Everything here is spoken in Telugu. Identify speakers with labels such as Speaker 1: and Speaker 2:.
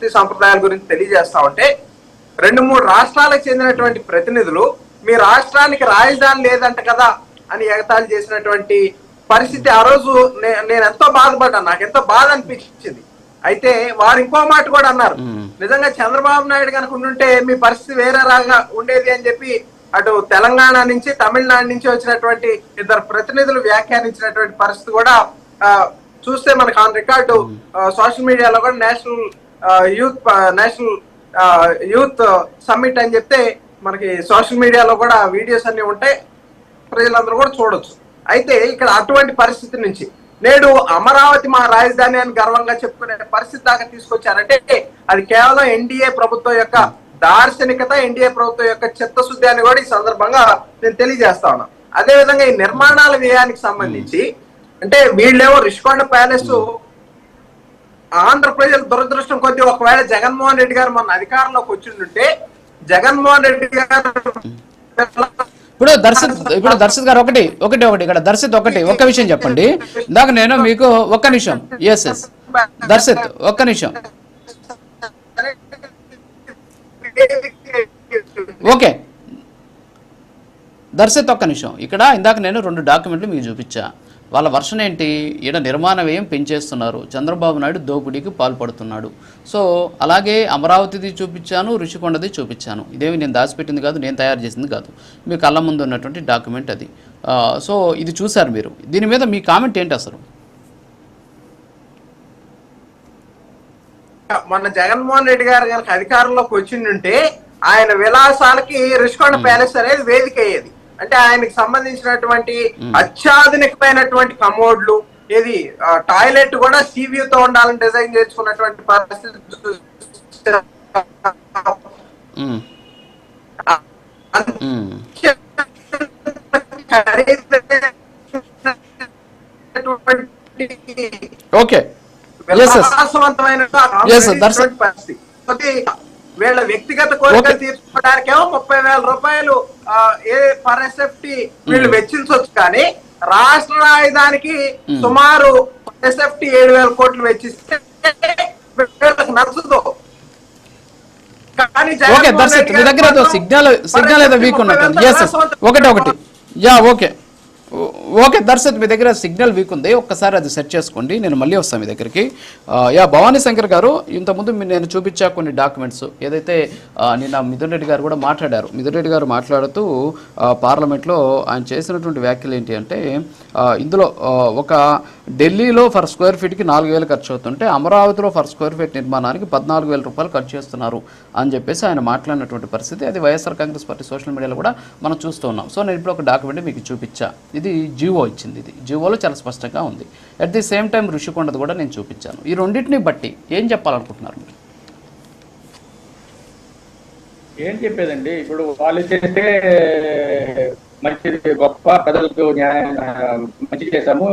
Speaker 1: సంస్కృతి సంప్రదాయాల గురించి తెలియజేస్తా ఉంటే 2-3 రాష్ట్రాలకు చెందినటువంటి ప్రతినిధులు మీ రాష్ట్రానికి రాజధాని లేదంట కదా అని ఎగతాళి చేసినటువంటి పరిస్థితి ఆ రోజు నేను ఎంతో బాధపడ్డాను, నాకు ఎంతో బాధ అనిపించింది. అయితే వారు ఇంకో మాట కూడా అన్నారు, నిజంగా చంద్రబాబు నాయుడు కనుక ఉండుంటే మీ పరిస్థితి వేరే రాగా ఉండేది అని చెప్పి అటు తెలంగాణ నుంచి తమిళనాడు నుంచి వచ్చినటువంటి 2 ప్రతినిధులు వ్యాఖ్యానించినటువంటి పరిస్థితి కూడా చూస్తే మనకు ఆన్ రికార్డు సోషల్ మీడియాలో కూడా నేషనల్ యూత్ సమ్మిట్ అని చెప్తే మనకి సోషల్ మీడియాలో కూడా వీడియోస్ అన్ని ఉంటాయి, ప్రజలందరూ కూడా చూడొచ్చు. అయితే ఇక్కడ అటువంటి పరిస్థితి నుంచి నేడు అమరావతి మా రాజధాని అని గర్వంగా చెప్పుకునే పరిస్థితి దాకా తీసుకొచ్చారంటే అది కేవలం ఎన్డీఏ ప్రభుత్వం యొక్క దార్శనికత, ఎన్డీఏ ప్రభుత్వం యొక్క చిత్తశుద్ధి అని కూడా ఈ సందర్భంగా నేను తెలియజేస్తా ఉన్నాను. అదే విధంగా ఈ నిర్మాణాల వ్యయానికి సంబంధించి అంటే వీళ్ళేమో రిషికొండ ప్యాలెస్ ఆంధ్ర ప్రజల దురదృష్టం కొద్దీ ఒకవేళ జగన్మోహన్ రెడ్డి గారు మన అధికారంలోకి వచ్చిందంటే జగన్మోహన్ రెడ్డి గారు
Speaker 2: ఇప్పుడు దర్శత్ గారు ఒకటి ఇక్కడ దర్శత్ ఒక్క విషయం చెప్పండి. ఇందాక నేను మీకు ఒక్క నిమిషం ఎస్ దర్శత్ ఒక్క నిమిషం ఓకే దర్శత్ ఒక్క నిమిషం. ఇక్కడ ఇందాక నేను 2 డాక్యుమెంట్లు మీకు చూపించా. వాళ్ళ వర్షన్ ఏంటి, ఈడ నిర్మాణ వ్యయం పెంచేస్తున్నారు, చంద్రబాబు నాయుడు దోపిడీకి పాల్పడుతున్నాడు. సో అలాగే అమరావతిది చూపించాను, ఋషికొండది చూపించాను. ఇదేమి నేను దాచిపెట్టింది కాదు, నేను తయారు చేసింది కాదు, మీ కళ్ళ ముందు ఉన్నటువంటి డాక్యుమెంట్ అది. సో ఇది చూశారు మీరు, దీని మీద మీ కామెంట్ ఏంటి అసలు?
Speaker 1: మొన్న జగన్మోహన్ రెడ్డి గారు కనుక అధికారంలోకి వచ్చిందంటే ఆయన విలాసాలకి రిషికొండ ప్యాలెస్ అనేది వేదిక అయ్యేది. అంటే ఆయనకి సంబంధించినటువంటి అత్యాధునికమైనటువంటి కమోడ్లు, ఏది టాయిలెట్ కూడా సీవ్యూతో ఉండాలని డిజైన్ చేసుకున్నటువంటి పరిస్థితి
Speaker 2: ఓకే
Speaker 1: విలాసవంతమైన పరిస్థితి. వీళ్ళ వ్యక్తిగత కోరికలు తీర్చుకోవడానికేమో 30,000 రూపాయలు పర్ ఎస్ఎఫ్టీ వీళ్ళు వెచ్చించవచ్చు, కానీ రాష్ట్ర రాజధానికి సుమారు ఎస్ఎఫ్టీ 7,000 కోట్లు వెచ్చిస్తే వీళ్ళకి నచ్చదు. కానీ
Speaker 2: సిగ్నల్ ఏదో వీక్ ఉన్నట్టు ఒకటి యా ఓకే దర్శత్ మీ దగ్గర సిగ్నల్ వీక్ ఉంది, ఒక్కసారి అది సెట్ చేసుకోండి, నేను మళ్ళీ వస్తాను మీ దగ్గరికి. యా భవానీ శంకర్ గారు, ఇంతకుముందు నేను చూపించా కొన్ని డాక్యుమెంట్స్, ఏదైతే నిన్న మిథున్ రెడ్డి గారు కూడా మాట్లాడారు. మిథున్ రెడ్డి గారు మాట్లాడుతూ పార్లమెంట్లో ఆయన చేసినటువంటి వ్యాఖ్యలు ఏంటి అంటే, ఇందులో ఒక ఢిల్లీలో ఫర్ స్క్వేర్ ఫీట్కి 4,000 ఖర్చు అవుతుంటే అమరావతిలో ఫర్ స్క్వేర్ ఫీట్ నిర్మాణానికి 14,000 రూపాయలు ఖర్చు చేస్తున్నారు అని చెప్పేసి ఆయన మాట్లాడినటువంటి పరిస్థితి. అది వైఎస్ఆర్ కాంగ్రెస్ పార్టీ సోషల్ మీడియాలో కూడా మనం చూస్తూ ఉన్నాం. సో నేను ఇప్పుడు ఒక డాక్యుమెంట్ మీకు చూపించా, ఇది జివో ఇచ్చింది, ఇది జివోలో చాలా స్పష్టంగా ఉంది. అట్ ది సేమ్ టైం ఋషికొండది కూడా నేను చూపించాను. ఈ రెండింటిని బట్టి ఏం చెప్పాలనుకుంటున్నారు మీరు?
Speaker 3: ఏం చెప్పేదండి, ఇప్పుడు వాళ్ళు చేస్తే మంచిది, గొప్ప ప్రజలకు మంచి చేశాము,